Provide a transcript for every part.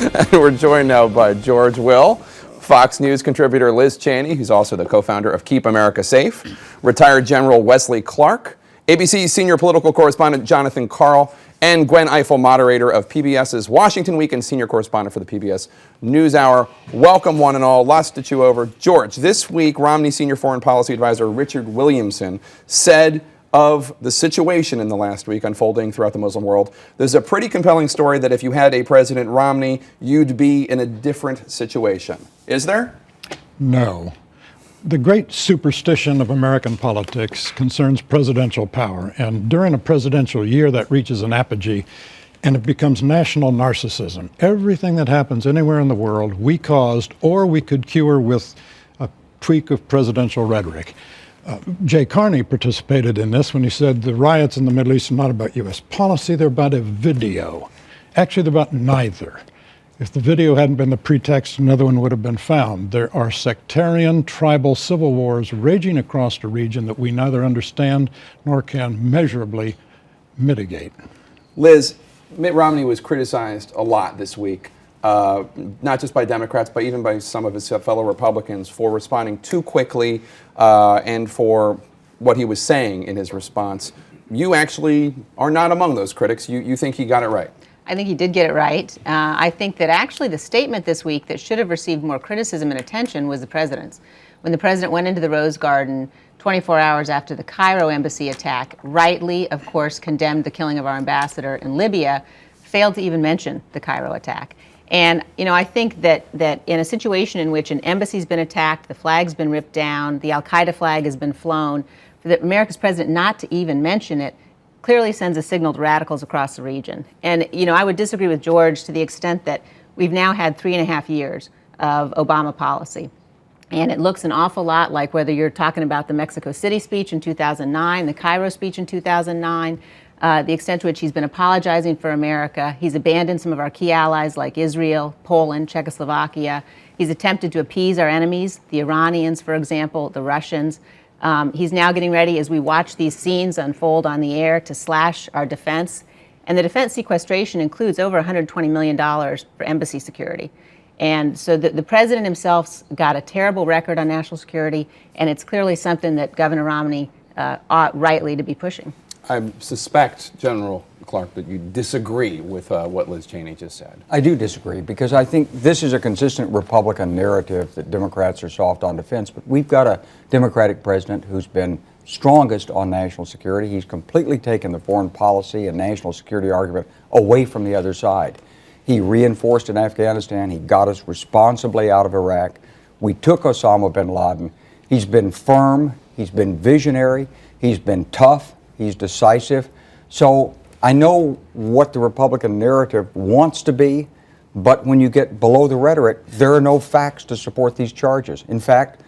And we're joined now by George Will, Fox News contributor Liz Cheney, who's also the co-founder of Keep America Safe, retired General Wesley Clark, ABC senior political correspondent Jonathan Karl, and Gwen Ifill, moderator of PBS's Washington Week and senior correspondent for the PBS NewsHour. Welcome, one and all. Lots to chew over. George, this week, Romney senior foreign policy advisor Richard Williamson said of the situation in the last week unfolding throughout the Muslim world, there's a pretty compelling story that if you had a President Romney, you'd be in a different situation. Is there? No. The great superstition of American politics concerns presidential power, and during a presidential year that reaches an apogee and it becomes national narcissism. Everything that happens anywhere in the world we caused or we could cure with a tweak of presidential rhetoric. Jay Carney participated in this when he said the riots in the Middle East are not about U.S. policy, they're about a video. Actually, they're about neither. If the video hadn't been the pretext, another one would have been found. There are sectarian, tribal civil wars raging across the region that we neither understand nor can measurably mitigate. Liz, Mitt Romney was criticized a lot this week, not just by Democrats, but even by some of his fellow Republicans for responding too quickly and for what he was saying in his response. You actually are not among those critics. You think he got it right. I think he did get it right. I think that actually the statement this week that should have received more criticism and attention was the president's. When the president went into the Rose Garden 24 hours after the Cairo embassy attack, rightly, of course, condemned the killing of our ambassador in Libya, failed to even mention the Cairo attack. And, you know, I think that in a situation in which an embassy's been attacked, the flag's been ripped down, the Al-Qaeda flag has been flown, for America's president not to even mention it clearly sends a signal to radicals across the region. And, you know, I would disagree with George to the extent that we've now had 3.5 years of Obama policy. And it looks an awful lot like whether you're talking about the Mexico City speech in 2009, the Cairo speech in 2009, the extent to which he's been apologizing for America. He's abandoned some of our key allies like Israel, Poland, Czechoslovakia. He's attempted to appease our enemies, the Iranians, for example, the Russians. He's now getting ready, as we watch these scenes unfold on the air, to slash our defense. And the defense sequestration includes over $120 million for embassy security. And so the president himself's got a terrible record on national security, and it's clearly something that Governor Romney ought rightly to be pushing. I suspect, General Clark, that you disagree with what Liz Cheney just said. I do disagree, because I think this is a consistent Republican narrative that Democrats are soft on defense, but we've got a Democratic president who's been strongest on national security. He's completely taken the foreign policy and national security argument away from the other side. He reinforced in Afghanistan. He got us responsibly out of Iraq. We took Osama bin Laden. He's been firm. He's been visionary. He's been tough. He's decisive. So I know what the Republican narrative wants to be, but when you get below the rhetoric, there are no facts to support these charges. In fact,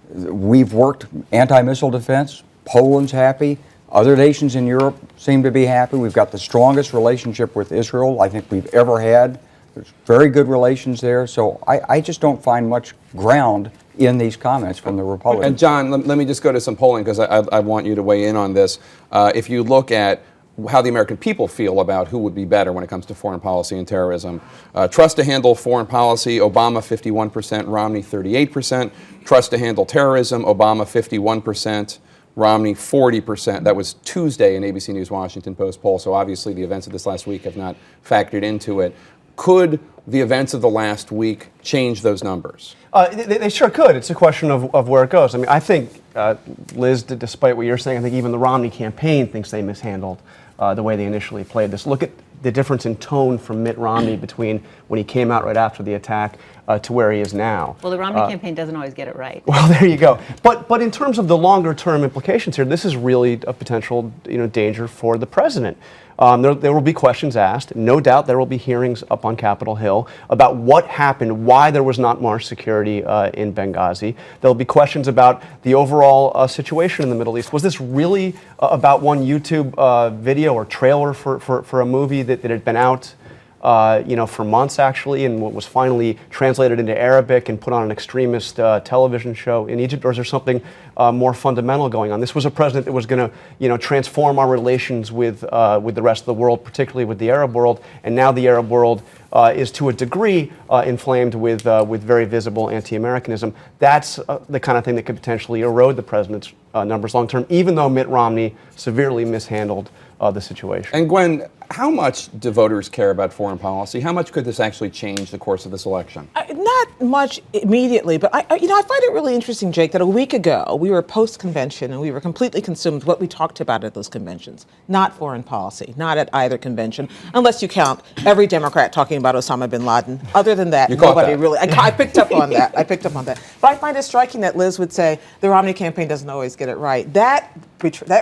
we've worked anti-missile defense. Poland's happy. Other nations in Europe seem to be happy. We've got the strongest relationship with Israel I think we've ever had. There's very good relations there. So I just don't find much ground in these comments from the Republicans. And John, let me just go to some polling because I want you to weigh in on this. If you look at how the American people feel about who would be better when it comes to foreign policy and terrorism. Trust to handle foreign policy, Obama 51%, Romney 38%. Trust to handle terrorism, Obama 51%. Romney 40%. That was Tuesday in ABC News Washington Post poll, so obviously the events of this last week have not factored into it. Could the events of the last week change those numbers? They sure could. It's a question of where it goes. I mean, I think, Liz, despite what you're saying, I think even the Romney campaign thinks they mishandled the way they initially played this. Look at the difference in tone from Mitt Romney between when he came out right after the attack to where he is now. Well, the Romney campaign doesn't always get it right. Well, there you go. But in terms of the longer term implications here, this is really a potential danger for the president. There will be questions asked. No doubt there will be hearings up on Capitol Hill about what happened, why there was not more security in Benghazi. There will be questions about the overall situation in the Middle East. Was this really about one YouTube video or trailer for a movie that had been out for months actually, and what was finally translated into Arabic and put on an extremist television show in Egypt, or is there something more fundamental going on? This was a president that was going to, transform our relations with the rest of the world, particularly with the Arab world, and now the Arab world is to a degree inflamed with very visible anti-Americanism. That's the kind of thing that could potentially erode the president's numbers long term, even though Mitt Romney severely mishandled the situation. And Gwen, how much do voters care about foreign policy? How much could this actually change the course of this election? Not much immediately, but I find it really interesting, Jake, that a week ago we were post-convention and we were completely consumed with what we talked about at those conventions, not foreign policy, not at either convention, unless you count every Democrat talking about Osama bin Laden. Other than that, nobody really. I picked up on that. But I find it striking that Liz would say the Romney campaign doesn't always get it right. That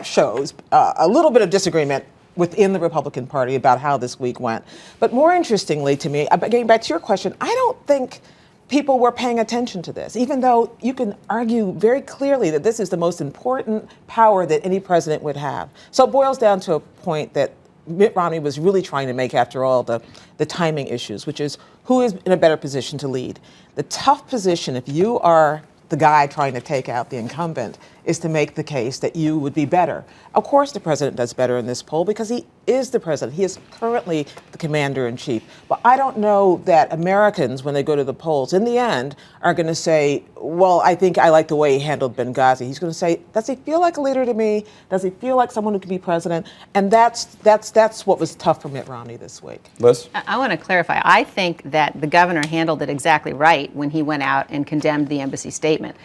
shows a little bit of disagreement within the Republican Party about how this week went. But more interestingly to me, getting back to your question, I don't think people were paying attention to this, even though you can argue very clearly that this is the most important power that any president would have. So it boils down to a point that Mitt Romney was really trying to make after all the timing issues, which is who is in a better position to lead. The tough position, if you are the guy trying to take out the incumbent, is to make the case that you would be better. Of course the president does better in this poll because he is the president. He is currently the commander-in-chief. But I don't know that Americans, when they go to the polls, in the end, are going to say, well, I think I like the way he handled Benghazi. He's going to say, does he feel like a leader to me? Does he feel like someone who can be president? And that's what was tough for Mitt Romney this week. Liz? I want to clarify. I think that the governor handled it exactly right when he went out and condemned the embassy statement.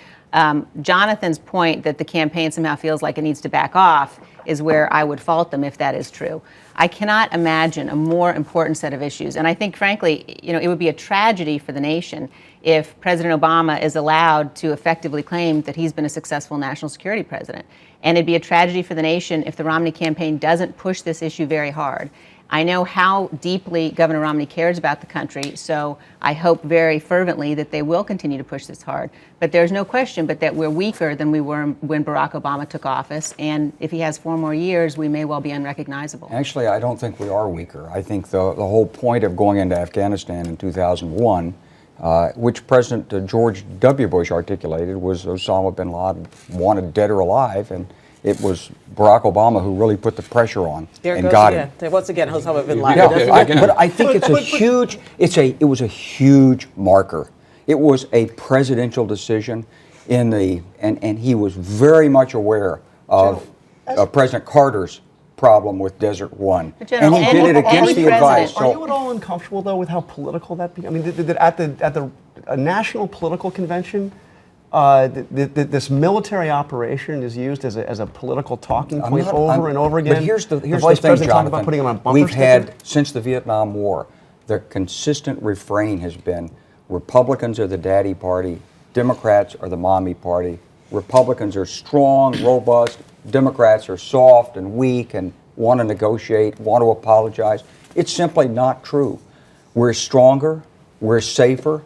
Jonathan's point that the campaign somehow feels like it needs to back off is where I would fault them if that is true. I cannot imagine a more important set of issues. And I think, frankly, it would be a tragedy for the nation if President Obama is allowed to effectively claim that he's been a successful national security president. And it'd be a tragedy for the nation if the Romney campaign doesn't push this issue very hard. I know how deeply Governor Romney cares about the country, so I hope very fervently that they will continue to push this hard. But there's no question but that we're weaker than we were when Barack Obama took office, and if he has 4 more years, we may well be unrecognizable. Actually, I don't think we are weaker. I think the whole point of going into Afghanistan in 2001, which President George W. Bush articulated, was Osama bin Laden wanted dead or alive, and it was Barack Obama who really put the pressure on and got him. Once again, Osama bin Laden. Yeah, but I think it's it was a huge marker. It was a presidential decision and he was very much aware of President Carter's problem with Desert One. And he did it against the advice. Are you at all uncomfortable, though, with how political that became? I mean, at the national political convention, this military operation is used as a political talking point over and over again. But here's the vice thing, president talking Jonathan. about putting him on a bumper We've sticker. had, since the Vietnam War, the consistent refrain has been Republicans are the daddy party, Democrats are the mommy party. Republicans are strong, robust, Democrats are soft and weak and want to negotiate, want to apologize. It's simply not true. We're stronger, we're safer.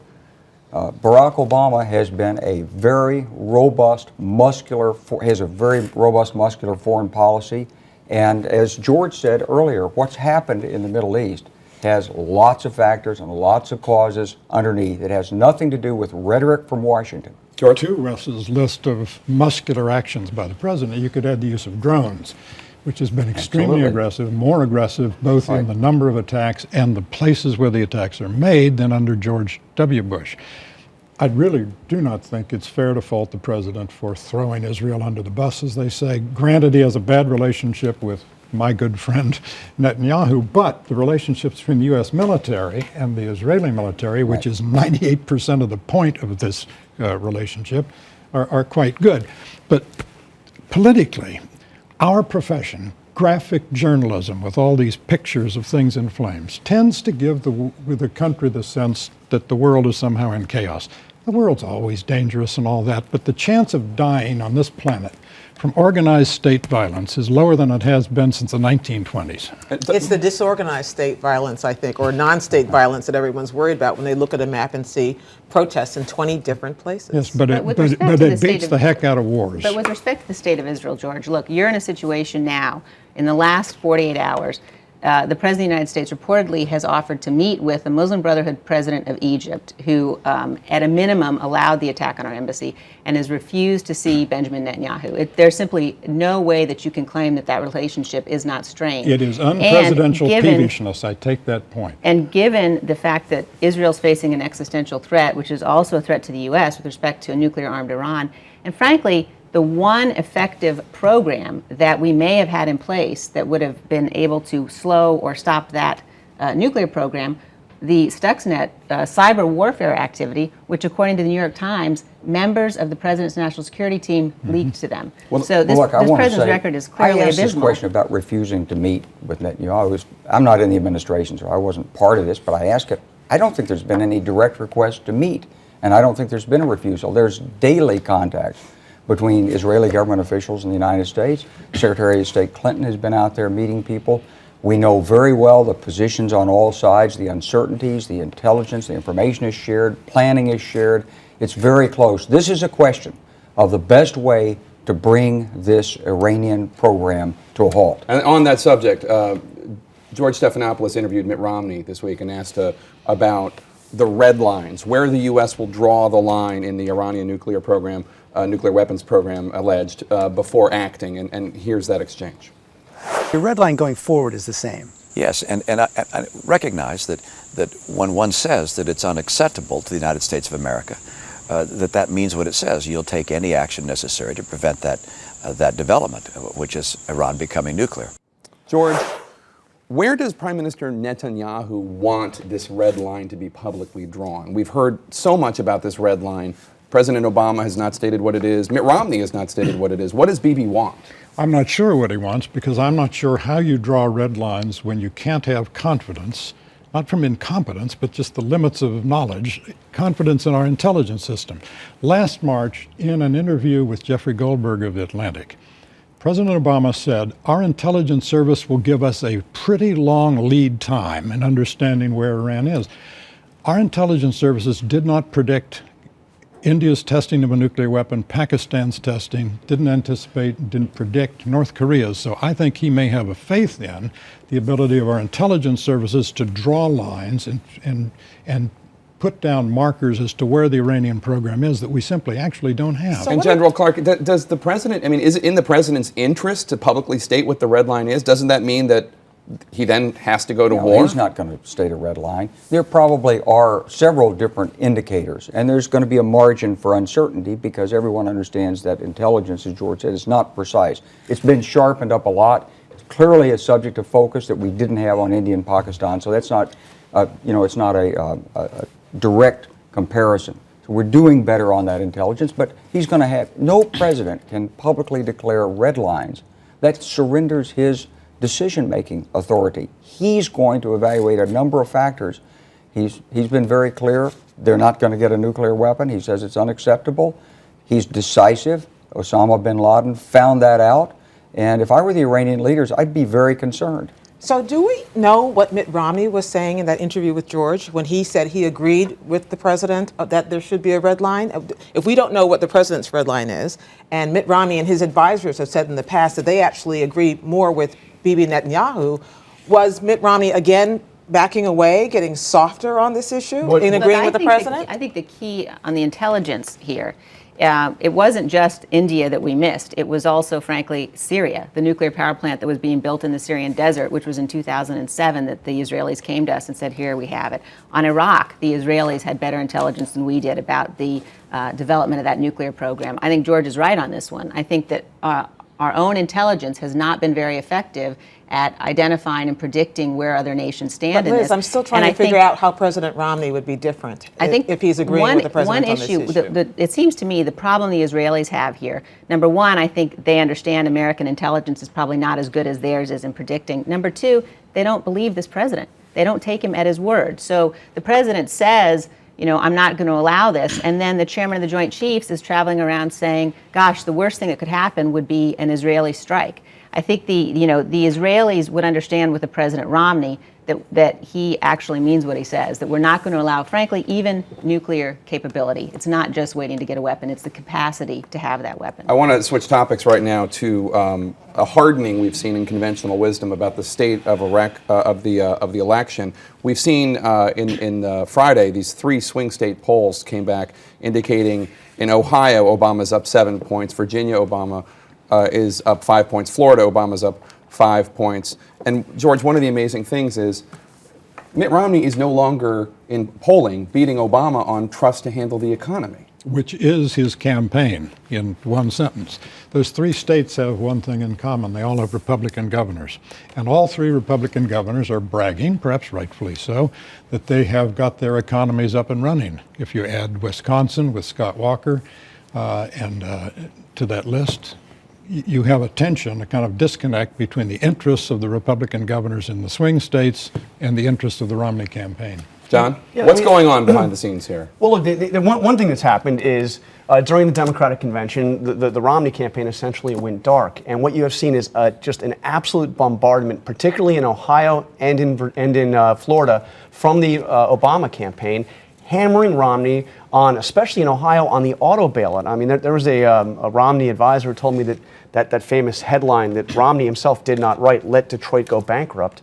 Barack Obama has been a very robust, muscular foreign policy. And as George said earlier, what's happened in the Middle East has lots of factors and lots of causes underneath. It has nothing to do with rhetoric from Washington. George? To Russ's list of muscular actions by the president, you could add the use of drones, which has been extremely aggressive, more aggressive both in the number of attacks and the places where the attacks are made than under George W. Bush. I really do not think it's fair to fault the president for throwing Israel under the bus, as they say. Granted, he has a bad relationship with my good friend Netanyahu, but the relationships between the U.S. military and the Israeli military, which is 98% of the point of this relationship, are quite good. But politically, our profession, graphic journalism with all these pictures of things in flames, tends to give the country the sense that the world is somehow in chaos. The world's always dangerous and all that, but the chance of dying on this planet from organized state violence is lower than it has been since the 1920s. It's the disorganized state violence, I think, or non-state violence that everyone's worried about when they look at a map and see protests in 20 different places. Yes, but it beats the heck out of wars. But with respect to the state of Israel, George, look, you're in a situation now, in the last 48 hours, the President of the United States reportedly has offered to meet with the Muslim Brotherhood president of Egypt, who at a minimum allowed the attack on our embassy, and has refused to see Benjamin Netanyahu. There's simply no way that you can claim that that relationship is not strained. It is unpresidential peevishness. I take that point. And given the fact that Israel's facing an existential threat, which is also a threat to the U.S. with respect to a nuclear-armed Iran, and frankly, the one effective program that we may have had in place that would have been able to slow or stop that nuclear program, the Stuxnet cyber warfare activity, which according to the New York Times, members of the President's National Security Team leaked to them. So this President's record is clearly I asked abysmal. this question about refusing to meet with Netanyahu. I'm not in the administration, so I wasn't part of this, but I asked it. I don't think there's been any direct request to meet, and I don't think there's been a refusal. There's daily contact between Israeli government officials in the United States. Secretary of State Clinton has been out there meeting people. We know very well the positions on all sides, the uncertainties, the intelligence, the information is shared, planning is shared. It's very close. This is a question of the best way to bring this Iranian program to a halt. And on that subject, George Stephanopoulos interviewed Mitt Romney this week and asked about the red lines, where the U.S. will draw the line in the Iranian nuclear program, nuclear weapons program alleged, before acting. And here's that exchange. The red line going forward is the same. Yes, and I recognize that when one says that it's unacceptable to the United States of America, that means what it says. You'll take any action necessary to prevent that development, which is Iran becoming nuclear. George, where does Prime Minister Netanyahu want this red line to be publicly drawn? We've heard so much about this red line. President Obama has not stated what it is. Mitt Romney has not stated what it is. What does Bibi want? I'm not sure what he wants, because I'm not sure how you draw red lines when you can't have confidence, not from incompetence, but just the limits of knowledge, confidence in our intelligence system. Last March, in an interview with Jeffrey Goldberg of The Atlantic, President Obama said, our intelligence service will give us a pretty long lead time in understanding where Iran is. Our intelligence services did not predict India's testing of a nuclear weapon, Pakistan's testing, didn't anticipate, didn't predict North Korea's. So I think he may have a faith in the ability of our intelligence services to draw lines and put down markers as to where the Iranian program is that we simply actually don't have. And General Clark, does the president, is it in the president's interest to publicly state what the red line is? Doesn't that mean that he then has to go to war? He's not going to state a red line. There probably are several different indicators, and there's going to be a margin for uncertainty because everyone understands that intelligence, as George said, is not precise. It's been sharpened up a lot. It's clearly a subject of focus that we didn't have on India and Pakistan, so that's not, it's not a direct comparison. So we're doing better on that intelligence, but he's going to have, no president can publicly declare red lines. That surrenders his decision-making authority. He's going to evaluate a number of factors. He's been very clear. They're not going to get a nuclear weapon. He says it's unacceptable. He's decisive. Osama bin Laden found that out. And if I were the Iranian leaders, I'd be very concerned. So do we know what Mitt Romney was saying in that interview with George when he said he agreed with the president that there should be a red line? If we don't know what the president's red line is, and Mitt Romney and his advisors have said in the past that they actually agree more with Bibi Netanyahu, was Mitt Romney again backing away, getting softer on this issue in agreeing with the president? I think the key on the intelligence here, it wasn't just India that we missed. It was also, frankly, Syria, the nuclear power plant that was being built in the Syrian desert, which was in 2007 that the Israelis came to us and said, here we have it. On Iraq, the Israelis had better intelligence than we did about the development of that nuclear program. I think George is right on this one. I think that our own intelligence has not been very effective at identifying and predicting where other nations stand in Liz, this. I'm still trying to figure out how President Romney would be different if he's agreeing with the president on this issue. It seems to me the problem the Israelis have here, number one, I think they understand American intelligence is probably not as good as theirs is in predicting. Number two, they don't believe this president. They don't take him at his word. So the president says, I'm not going to allow this. And then the chairman of the Joint Chiefs is traveling around saying, gosh, the worst thing that could happen would be an Israeli strike. I think the Israelis would understand with the President Romney that he actually means what he says, that we're not going to allow, frankly, even nuclear capability. It's not just waiting to get a weapon, it's the capacity to have that weapon. I want to switch topics right now to a hardening we've seen in conventional wisdom about the state of Iraq, of the election. We've seen in Friday, these 3 swing state polls came back indicating in Ohio, Obama's up 7 points, Virginia, Obama is up 5 points, Florida, Obama's up 5 points. And George, one of the amazing things is Mitt Romney is no longer in polling beating Obama on trust to handle the economy. Which is his campaign in one sentence. Those 3 states have one thing in common. They all have Republican governors. And all 3 Republican governors are bragging, perhaps rightfully so, that they have got their economies up and running. If you add Wisconsin with Scott Walker to that list, you have a tension, a kind of disconnect between the interests of the Republican governors in the swing states and the interests of the Romney campaign. John, Yeah, what's going on behind the scenes here? Well, look, the one thing that's happened is during the Democratic convention, the Romney campaign essentially went dark. And what you have seen is just an absolute bombardment, particularly in Ohio and in Florida, from the Obama campaign, hammering Romney on, especially in Ohio, on the auto bailout. I mean, there was a Romney advisor who told me that famous headline that Romney himself did not write, "Let Detroit Go Bankrupt,"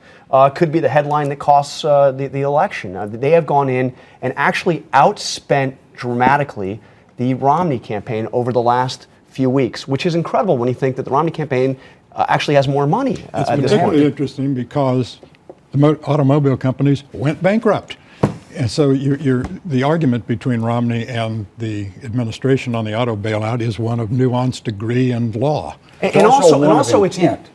could be the headline that costs the election. They have gone in and actually outspent dramatically the Romney campaign over the last few weeks, which is incredible when you think that the Romney campaign actually has more money It's at this particularly point. interesting because the automobile companies went bankrupt. And so the argument between Romney and the administration on the auto bailout is one of nuanced degree and law. And also it's intent,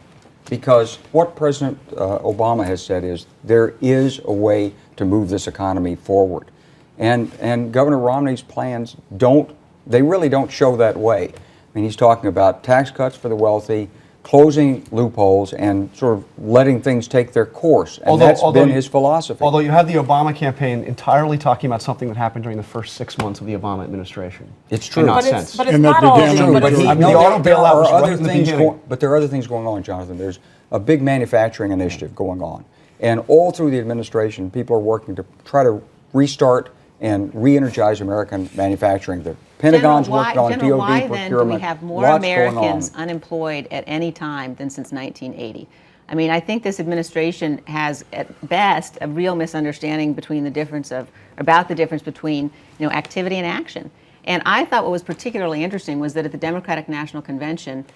because what President Obama has said is there is a way to move this economy forward. And Governor Romney's plans really don't show that way. I mean, he's talking about tax cuts for the wealthy, closing loopholes, and sort of letting things take their course. And that's been his philosophy. Although you have the Obama campaign entirely talking about something that happened during the first 6 months of the Obama administration. It's true. In But nonsense. it's And that not all. began But on it's- George- I mean, the auto there bailout are was right other in the things beginning. but there are other things going on, Jonathan. There's a big manufacturing initiative going on. And all through the administration, people are working to try to restart and re-energize American manufacturing. The Pentagon's working on General, why DOD then do procurement. we have more Lots going on. Americans unemployed at any time than since 1980? I mean, I think this administration has, at best, a real misunderstanding between about the difference between, activity and action. And I thought what was particularly interesting was that at the Democratic National Convention,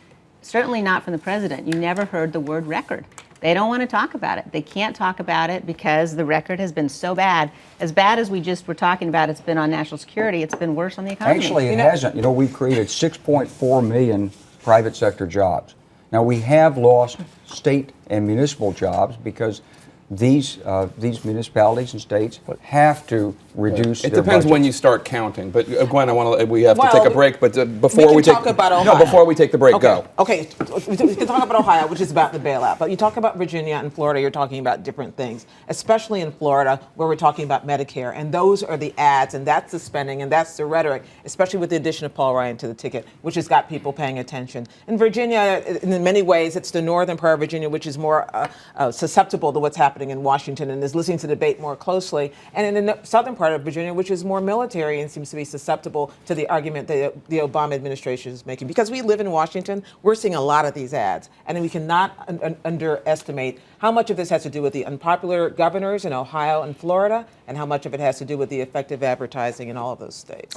certainly not from the president, you never heard the word record. They don't want to talk about it. They can't talk about it because the record has been so bad. As bad as we just were talking about, it's been on national security, it's been worse on the economy. Actually, it hasn't. We've created 6.4 million private sector jobs. Now, we have lost state and municipal jobs because these municipalities and states have to reduce It their depends when budgets. you start counting. But Gwen, we have to Well, take a break. But before we we can take talk about no, Ohio. before we take the break, go. Okay, we can talk about Ohio, which is about the bailout. But you talk about Virginia and Florida, you're talking about different things, especially in Florida, where we're talking about Medicare. And those are the ads, and that's the spending, and that's the rhetoric, especially with the addition of Paul Ryan to the ticket, which has got people paying attention. In Virginia, in many ways, it's the northern part of Virginia, which is more susceptible to what's happening in Washington and is listening to the debate more closely. And in the southern part of Virginia, which is more military and seems to be susceptible to the argument that the Obama administration is making. Because we live in Washington, we're seeing a lot of these ads. And we cannot underestimate how much of this has to do with the unpopular governors in Ohio and Florida, and how much of it has to do with the effective advertising in all of those states.